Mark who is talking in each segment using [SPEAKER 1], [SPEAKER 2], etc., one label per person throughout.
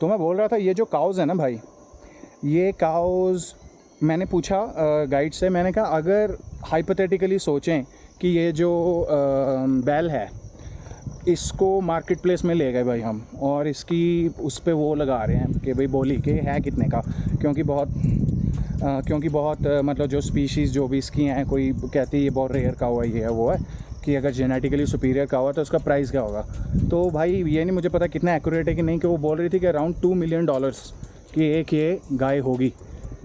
[SPEAKER 1] तो मैं बोल रहा था ये जो काउज़ है ना भाई, ये काउज़ मैंने पूछा गाइड से, मैंने कहा अगर हाइपोथेटिकली सोचें कि ये जो बैल है इसको मार्केट प्लेस में ले गए भाई हम, और इसकी उस पे वो लगा रहे हैं कि भाई बोली कि है कितने का, क्योंकि बहुत मतलब जो स्पीशीज़ जो भी इसकी हैं, कोई कहती है ये बहुत रेयर का हुआ, ये है वो है, कि अगर जेनेटिकली सुपीरियर का हुआ तो उसका प्राइस क्या होगा। तो भाई ये नहीं मुझे पता कितना एक्यूरेट है कि नहीं, कि वो बोल रही थी कि अराउंड $2 मिलियन की एक ये गाय होगी।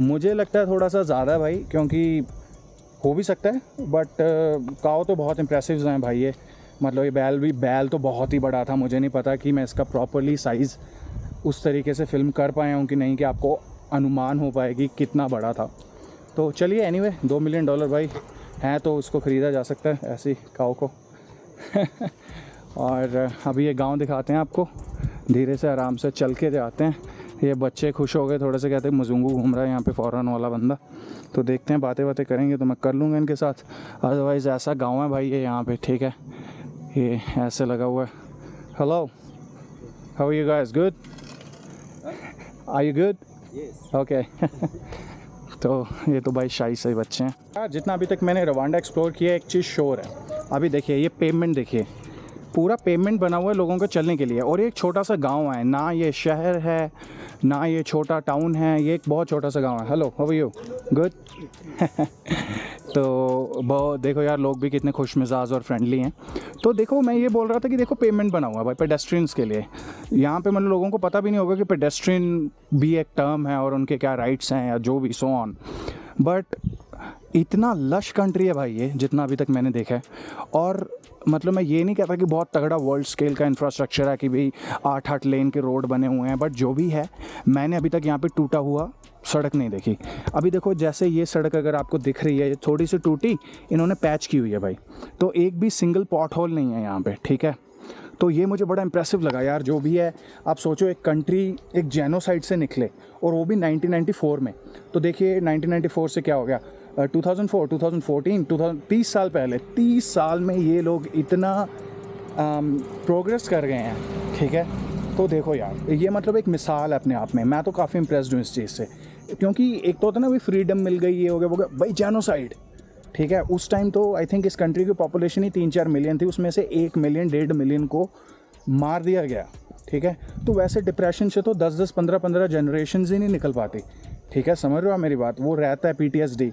[SPEAKER 1] मुझे लगता है थोड़ा सा ज़्यादा है भाई, क्योंकि हो भी सकता है, बट काव तो बहुत इंप्रेसिव हैं भाई ये। मतलब ये बैल तो बहुत ही बड़ा था, मुझे नहीं पता कि मैं इसका प्रॉपरली साइज़ उस तरीके से फिल्म कर पाया हूँ कि नहीं, कि आपको अनुमान हो पाएगी कितना बड़ा था। तो चलिए एनीवे, $2 मिलियन भाई हैं तो उसको ख़रीदा जा सकता है ऐसी काव को। और अभी ये गांव दिखाते हैं आपको, धीरे से आराम से चल के जाते हैं। ये बच्चे खुश हो गए थोड़े से, कहते हैं मजूंगू घूम रहा है यहाँ पे फॉरेन वाला बंदा। तो देखते हैं, बातें करेंगे तो मैं कर लूँगा इनके साथ। अदरवाइज़ ऐसा गांव है भाई ये यहाँ पे, ठीक है, ये ऐसे लगा हुआ है। Hello, how are you guys? Good? Are you good?
[SPEAKER 2] Yes.
[SPEAKER 1] Okay. तो ये तो भाई शाही सही बच्चे हैं यार। जितना अभी तक मैंने रवांडा एक्सप्लोर किया, एक चीज़ श्योर है। अभी देखिए ये पेमेंट देखिए, पूरा पेमेंट बना हुआ है लोगों को चलने के लिए, और ये एक छोटा सा गांव है ना, ये शहर है ना ये छोटा टाउन है, ये एक बहुत छोटा सा गांव है। Hello, how are you? Good? तो बहुत देखो यार, लोग भी कितने खुश मिजाज और फ्रेंडली हैं। तो देखो मैं ये बोल रहा था कि देखो पेमेंट बना हुआ है भाई पेडेस्ट्रियंस के लिए। यहाँ पे मतलब लोगों को पता भी नहीं होगा कि पेडेस्ट्रियन भी एक टर्म है और उनके क्या राइट्स हैं या जो भी सो ऑन। बट इतना लश कंट्री है भाई ये, जितना अभी तक मैंने देखा है। और मतलब मैं ये नहीं कहता कि बहुत तगड़ा वर्ल्ड स्केल का इंफ्रास्ट्रक्चर है कि भाई 8-8 लेन के रोड बने हुए हैं, बट जो भी है, मैंने अभी तक यहाँ पे टूटा हुआ सड़क नहीं देखी। अभी देखो जैसे ये सड़क अगर आपको दिख रही है, ये थोड़ी सी टूटी, इन्होंने पैच की हुई है भाई, तो एक भी सिंगल पॉट होल नहीं है यहाँ पे, ठीक है। तो ये मुझे बड़ा इंप्रेसिव लगा यार, जो भी है। आप सोचो एक कंट्री एक जेनोसाइड से निकले, और वो भी 1994 में। तो देखिए 1994 से क्या हो गया, 2004, 2014, 30 साल पहले, 30 साल में ये लोग इतना प्रोग्रेस कर गए हैं, ठीक है। तो देखो यार, ये मतलब एक मिसाल है अपने आप में। मैं तो काफ़ी इंप्रेस्ड हूँ इस चीज़ से, क्योंकि एक तो होता है ना भाई फ्रीडम मिल गई, ये हो गया वो गया भाई, जेनोसाइड, ठीक है। उस टाइम तो आई थिंक इस कंट्री की पॉपुलेशन ही 3-4 मिलियन थी, उसमें से 1 मिलियन 1.5 मिलियन को मार दिया गया, ठीक है। तो वैसे डिप्रेशन से तो 10-10, 15-15 जनरेशन ही नहीं निकल पाती, ठीक है, समझ रहे हो मेरी बात। वो रहता है PTSD।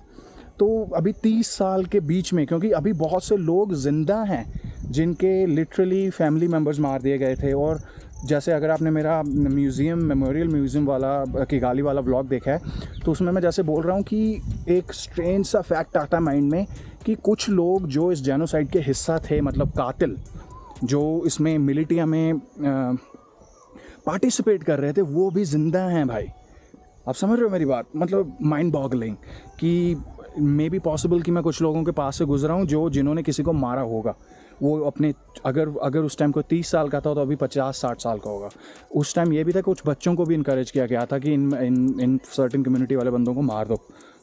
[SPEAKER 1] तो अभी 30 साल के बीच में, क्योंकि अभी बहुत से लोग ज़िंदा हैं जिनके लिटरली फैमिली मेम्बर्स मार दिए गए थे। और जैसे अगर आपने मेरा मेमोरियल म्यूज़ियम वाला किगाली वाला व्लॉग देखा है, तो उसमें मैं जैसे बोल रहा हूँ कि एक स्ट्रेंज सा फैक्ट आता है माइंड में कि कुछ लोग जो इस जेनोसाइड के हिस्सा थे, मतलब कातिल जो इसमें मिलिटिया में पार्टिसिपेट कर रहे थे, वो भी ज़िंदा हैं भाई। आप समझ रहे हो मेरी बात? मतलब माइंड बॉगलिंग कि मे बी पॉसिबल कि मैं कुछ लोगों के पास से गुजरा हूँ जिन्होंने किसी को मारा होगा। वो अपने अगर उस टाइम को 30 साल का था तो अभी 50-60 साल का होगा। उस टाइम ये भी था कुछ बच्चों को भी इनकरेज किया गया था कि इन सर्टेन कम्युनिटी वाले बंदों को मार दो।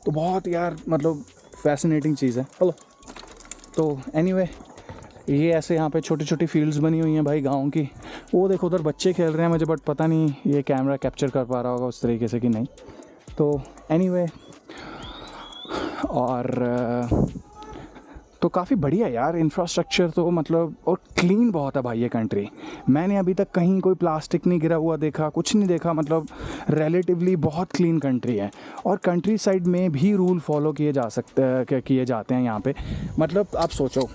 [SPEAKER 1] तो बहुत यार मतलब फैसिनेटिंग चीज़ है। चलो, तो एनीवे, ये ऐसे यहाँ पे छोटी छोटी फील्ड्स बनी हुई हैं भाई गाँव की। वो देखो उधर बच्चे खेल रहे हैं, मुझे बट पता नहीं ये कैमरा कैप्चर कर पा रहा होगा उस तरीके से कि नहीं। तो एनीवे, और तो काफ़ी बढ़िया यार इंफ्रास्ट्रक्चर तो, मतलब, और क्लीन बहुत है भाई ये कंट्री। मैंने अभी तक कहीं कोई प्लास्टिक नहीं गिरा हुआ देखा, कुछ नहीं देखा। मतलब रिलेटिवली बहुत क्लीन कंट्री है। और कंट्री साइड में भी रूल फॉलो किए जाते हैं यहाँ पे। मतलब आप सोचो,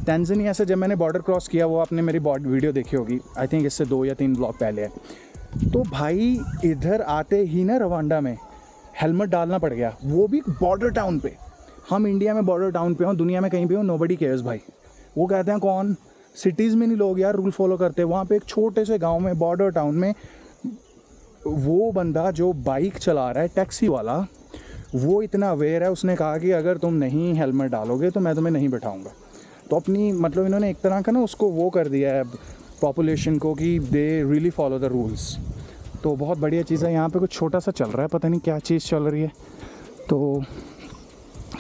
[SPEAKER 1] तंजानिया से जब मैंने बॉर्डर क्रॉस किया, वो आपने मेरी वीडियो देखी होगी, आई थिंक इससे 2 या 3 ब्लॉग पहले है। तो भाई इधर आते ही ना रवांडा में हेलमेट डालना पड़ गया, वो भी बॉर्डर टाउन पे। हम इंडिया में बॉर्डर टाउन पे हों, दुनिया में कहीं पे हो, नोबडी केयर्स भाई। वो कहते हैं कौन, सिटीज़ में नहीं लोग यार रूल फॉलो करते। वहाँ पे एक छोटे से गांव में बॉर्डर टाउन में वो बंदा जो बाइक चला रहा है, टैक्सी वाला, वो इतना अवेयर है, उसने कहा कि अगर तुम नहीं हेलमेट डालोगे तो मैं तुम्हें नहीं बैठाऊँगा। तो अपनी मतलब इन्होंने एक तरह का ना उसको वो कर दिया है पॉपुलेशन को कि they really follow the rules. तो बहुत बढ़िया चीज़ है। यहाँ पे कुछ छोटा सा चल रहा है, पता नहीं क्या चीज़ चल रही है। तो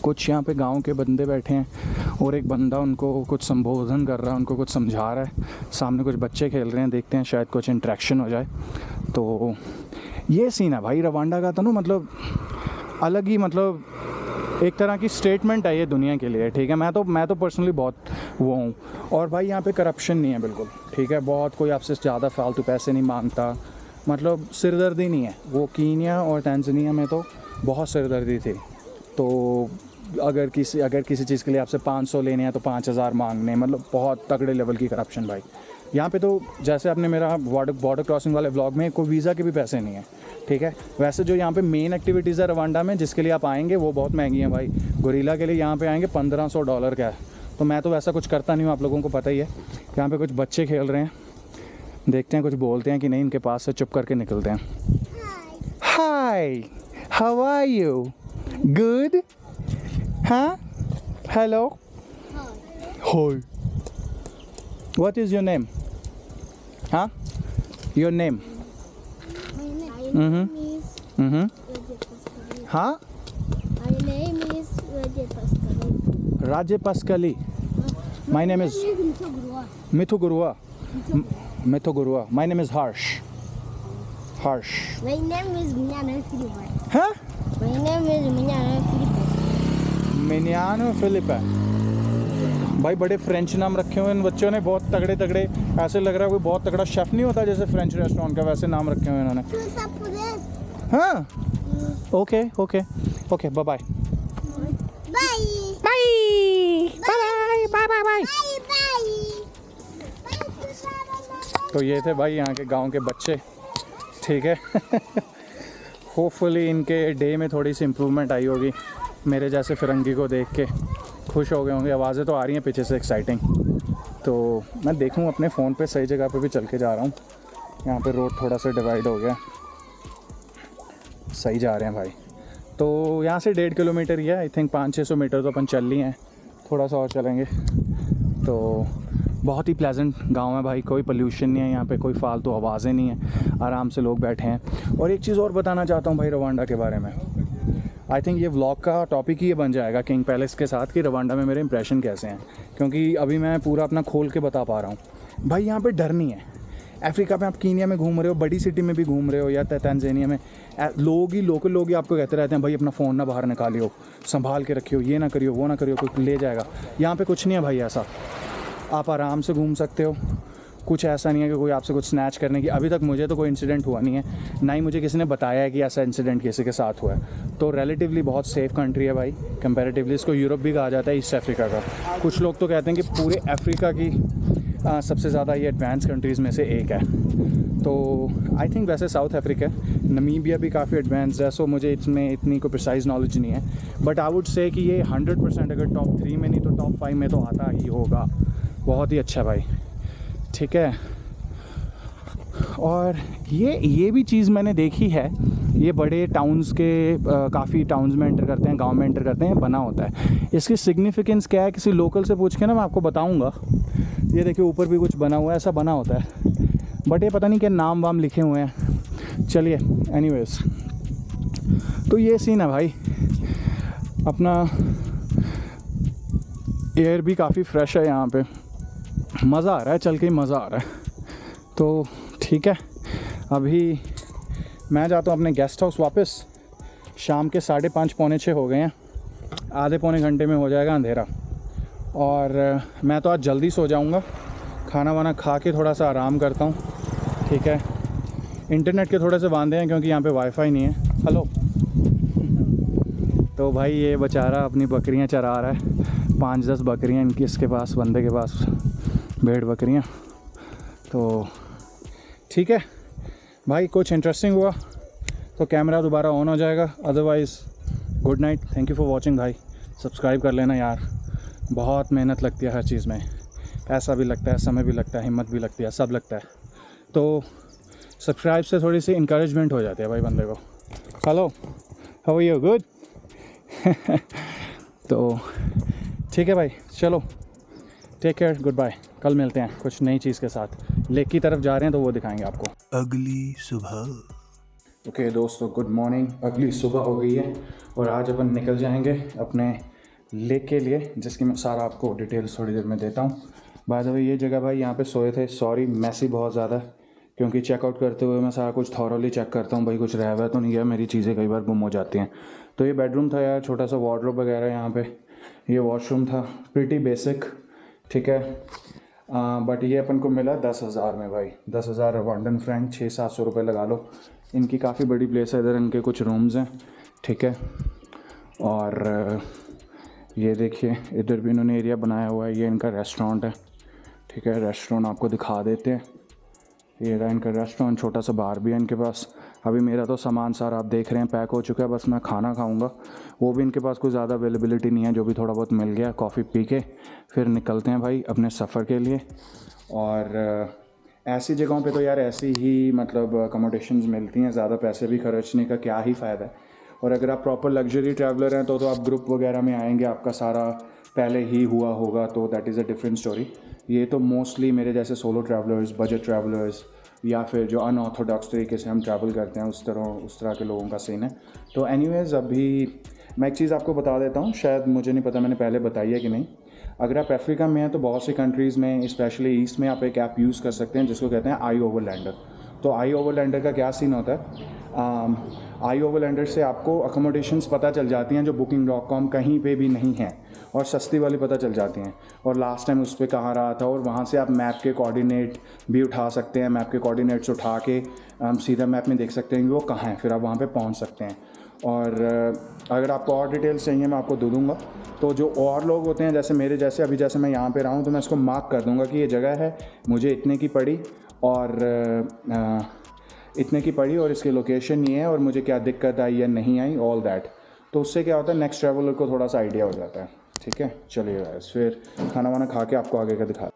[SPEAKER 1] कुछ यहाँ पे गांव के बंदे बैठे हैं और एक बंदा उनको कुछ संबोधन कर रहा है, उनको कुछ समझा रहा है। सामने कुछ बच्चे खेल रहे हैं, देखते हैं शायद कुछ इंटरेक्शन हो जाए। तो ये सीन है भाई रवांडा का। तो ना मतलब अलग ही, मतलब एक तरह की स्टेटमेंट है ये दुनिया के लिए, ठीक है। मैं तो पर्सनली बहुत वो हूँ। और भाई यहाँ पे करप्शन नहीं है बिल्कुल, ठीक है। बहुत कोई आपसे ज़्यादा फालतू पैसे नहीं मांगता, मतलब सिरदर्दी नहीं है। वो कीनिया और तंजानिया में तो बहुत सिरदर्दी थी। तो अगर किसी चीज़ के लिए आपसे 500 लेने हैं तो 5000 मांगने, मतलब बहुत तगड़े लेवल की करप्शन भाई। यहाँ पे तो जैसे आपने मेरा बॉर्डर क्रॉसिंग वाले व्लॉग में, कोई वीज़ा के भी पैसे नहीं है, ठीक है। वैसे जो यहाँ पे मेन एक्टिविटीज़ है रवांडा में जिसके लिए आप आएंगे वो बहुत महंगी हैं भाई। गोरिल्ला के लिए यहाँ पे आएंगे $1500 का है। तो मैं तो वैसा कुछ करता नहीं हूँ, आप लोगों को पता ही है। यहाँ पे कुछ बच्चे खेल रहे हैं, देखते हैं कुछ बोलते हैं कि नहीं, इनके पास से चुप करके निकलते हैं। हाय, हाउ आर यू? गुड? हाँ, hello, hi, what is your name? हाँ, योर नेम? हाँ,
[SPEAKER 2] My name is Rajat Paskali.
[SPEAKER 1] Raje Paskali. My name is Mithu Gurua. Mithu Gurua. My name is Harsh. Harsh.
[SPEAKER 2] My name is Minyana Philippe.
[SPEAKER 1] Huh?
[SPEAKER 2] My name is Minyana Philippe.
[SPEAKER 1] Minyana Philippe है भाई। बड़े French नाम रखे हुए इन बच्चों ने, बहुत तगड़े तगड़े। ऐसे लग रहा है कोई बहुत तगड़ा शेफ़ नहीं होता जैसे फ्रेंच रेस्टोरेंट का, वैसे नाम रखे हुए इन्होंने। हाँ, okay okay okay, bye bye
[SPEAKER 2] Bye.
[SPEAKER 1] Bye bye bye bye. तो ये थे भाई यहाँ के गांव के बच्चे, ठीक है। होपफुली इनके डे में थोड़ी सी इम्प्रूवमेंट आई होगी। मेरे जैसे फिरंगी को देख के खुश हो गए होंगे। आवाज़ें तो आ रही हैं पीछे से एक्साइटिंग। तो मैं देखूँ अपने फ़ोन पे सही जगह पे भी चल के जा रहा हूँ। यहाँ पे रोड थोड़ा सा डिवाइड हो गया, सही जा रहे हैं भाई। तो यहाँ से 1.5 किलोमीटर ही है, आई थिंक 500-600 मीटर तो अपन चल लिए हैं, थोड़ा सा और चलेंगे। तो बहुत ही प्लेजेंट गांव है भाई, कोई पोल्यूशन नहीं है यहाँ पे, कोई फालतू आवाज़ें नहीं है, आराम से लोग बैठे हैं। और एक चीज़ और बताना चाहता हूँ भाई रवांडा के बारे में। आई थिंक ये व्लॉग का टॉपिक ही ये बन जाएगा किंग पैलेस के साथ कि रवांडा में मेरे इंप्रेशन कैसे हैं, क्योंकि अभी मैं पूरा अपना खोल के बता पा रहा हूँ। भाई यहाँ पे डर नहीं है। अफ्रीका में आप कीनिया में घूम रहे हो, बड़ी सिटी में भी घूम रहे हो, या तंजानिया में, लोकल लोग ही आपको कहते रहते हैं भाई अपना फ़ोन ना बाहर निकालियो, संभाल के रखियो, ये ना करियो, वो ना करियो, कोई ले जाएगा। यहाँ पे कुछ नहीं है भाई ऐसा, आप आराम से घूम सकते हो। कुछ ऐसा नहीं है कि कोई आपसे कुछ स्नैच करने की, अभी तक मुझे तो कोई इंसिडेंट हुआ नहीं है, ना ही मुझे किसी ने बताया है कि ऐसा इंसिडेंट किसी के साथ हुआ है। तो रिलेटिवली बहुत सेफ़ कंट्री है भाई कंपैरेटिवली। इसको यूरोप भी कहा जाता है, ईस्ट अफ्रीका का। कुछ लोग तो कहते हैं कि पूरे अफ्रीका की सबसे ज़्यादा ये एडवांस कंट्रीज़ में से एक है। तो आई थिंक वैसे साउथ अफ्रीका, नमीबिया भी काफ़ी एडवांस है। सो मुझे इसमें इतनी कोई प्रिसाइज नॉलेज नहीं है, बट आई वुड से कि ये 100% अगर टॉप 3 में नहीं तो टॉप 5 में तो आता ही होगा। बहुत ही अच्छा भाई, ठीक है। और ये भी चीज़ मैंने देखी है, ये बड़े टाउन्स के काफ़ी टाउन्स में एंटर करते हैं, गांव में एंटर करते हैं, बना होता है। इसकी सिग्निफिकेंस क्या है किसी लोकल से पूछ के ना मैं आपको बताऊंगा। ये देखिए ऊपर भी कुछ बना हुआ है, ऐसा बना होता है, बट ये पता नहीं क्या नाम वाम लिखे हुए हैं। चलिए एनीवेज, तो ये सीन है भाई अपना। एयर भी काफ़ी फ्रेश है यहाँ पे, मज़ा आ रहा है, चल के ही मज़ा आ रहा है। तो ठीक है, अभी मैं जाता हूँ अपने गेस्ट हाउस वापस। शाम के 5:30 पौने 6 हो गए हैं, आधे पौने घंटे में हो जाएगा अंधेरा। और मैं तो आज जल्दी सो जाऊँगा, खाना वाना खा के थोड़ा सा आराम करता हूँ, ठीक है। इंटरनेट के थोड़े से वांदे हैं क्योंकि यहाँ पे वाईफाई नहीं है। हेलो। तो भाई ये बेचारा अपनी बकरियाँ चरा रहा है, 5-10 बकरियाँ इनकी, इसके पास, बंदे के पास भेड़ बकरियाँ। तो ठीक है भाई, कुछ इंटरेस्टिंग हुआ तो कैमरा दोबारा ऑन हो जाएगा, otherwise good night, thank you for watching भाई। सब्सक्राइब कर लेना यार, बहुत मेहनत लगती है हर चीज़ में, पैसा भी लगता है, समय भी लगता है, हिम्मत भी लगती है, सब लगता है। तो सब्सक्राइब से थोड़ी सी इंकरेजमेंट हो जाती है भाई बंदे को। Hello, how are you? Good. तो ठीक है भाई, चलो टेक केयर, गुड बाय। कल मिलते हैं कुछ नई चीज़ के साथ। लेक की तरफ जा रहे हैं तो वो दिखाएंगे आपको।
[SPEAKER 3] अगली सुबह।
[SPEAKER 1] ओके दोस्तों, गुड मॉर्निंग। अगली सुबह हो गई है और आज अपन निकल जाएंगे अपने लेक के लिए, जिसकी मैं सारा आपको डिटेल्स थोड़ी देर में देता हूँ। बाय द वे ये जगह भाई यहाँ पे सोए थे, सॉरी मैसी बहुत ज़्यादा, क्योंकि चेकआउट करते हुए मैं सारा कुछ थॉरली चेक करता हूँ भाई, कुछ रह हुआ तो नहीं गया, मेरी चीज़ें कई बार गुम हो जाती हैं। तो ये बेडरूम था यार, छोटा सा वार्डरोब वगैरह यहाँ पे, ये वॉशरूम था, प्रीटी बेसिक, ठीक है। बट ये अपन को मिला 10,000 में भाई, 10,000 अबांडन फ्रैंक, 600-700 रुपये लगा लो। इनकी काफ़ी बड़ी प्लेस है, इधर इनके कुछ रूम्स हैं, ठीक है। और ये देखिए इधर भी इन्होंने एरिया बनाया हुआ है, ये इनका रेस्टोरेंट है, ठीक है। रेस्टोरेंट आपको दिखा देते हैं, ये रहा इनका रेस्टोरेंट, छोटा सा बार भी है इनके पास। अभी मेरा तो सामान सारा आप देख रहे हैं पैक हो चुका है, बस मैं खाना खाऊंगा, वो भी इनके पास कोई ज़्यादा अवेलेबिलिटी नहीं है, जो भी थोड़ा बहुत मिल गया, कॉफ़ी पी के फिर निकलते हैं भाई अपने सफ़र के लिए। और ऐसी जगहों पे तो यार ऐसी ही मतलब अकोमोडेशंस मिलती हैं, ज़्यादा पैसे भी खर्चने का क्या ही फ़ायदा है। और अगर आप प्रॉपर लग्जरी ट्रैवलर हैं तो आप ग्रुप वगैरह में आएंगे, आपका सारा पहले ही हुआ होगा, तो that is a different story. ये तो मोस्टली मेरे जैसे सोलो ट्रैवलर्स, बजट ट्रैवलर्स, या फिर जो अनऑर्थोडॉक्स तरीके से हम ट्रैवल करते हैं उस तरह के लोगों का सीन है। तो एनीवेज़ अभी मैं एक चीज़ आपको बता देता हूँ, शायद मुझे नहीं पता मैंने पहले बताई है कि नहीं। अगर आप अफ्रीका में हैं तो बहुत सी कंट्रीज़ में, स्पेशली ईस्ट में, आप एक ऐप यूज़ कर सकते हैं जिसको कहते हैं आई ओवरलैंडर। तो आई ओवरलैंडर का क्या सीन होता है, आई ओवरलैंडर से आपको अकोमोडेशंस पता चल जाती हैं जो booking.com कहीं पे भी नहीं हैं, और सस्ती वाली पता चल जाती हैं, और लास्ट टाइम उस पर कहाँ रहा था, और वहाँ से आप मैप के कोऑर्डिनेट भी उठा सकते हैं, मैप के कोऑर्डिनेट्स उठा के सीधा मैप में देख सकते हैं कि वो कहाँ है, फिर आप वहाँ पे पहुँच सकते हैं। और अगर आपको और डिटेल्स चाहिए मैं आपको दे दूँगा। तो जो और लोग होते हैं जैसे मेरे जैसे, अभी जैसे मैं यहाँ पे रहा हूँ, तो मैं इसको मार्क कर दूँगा कि ये जगह है, मुझे इतने की पड़ी, और इतने की पड़ी, और इसकी लोकेशन ये है, और मुझे क्या दिक्कत आई या नहीं आई, ऑल दैट। तो उससे क्या होता है, नेक्स्ट ट्रैवलर को थोड़ा सा आइडिया हो जाता है, ठीक है। चलिए गाइस, फिर खाना वाना खा के आपको आगे का दिखा।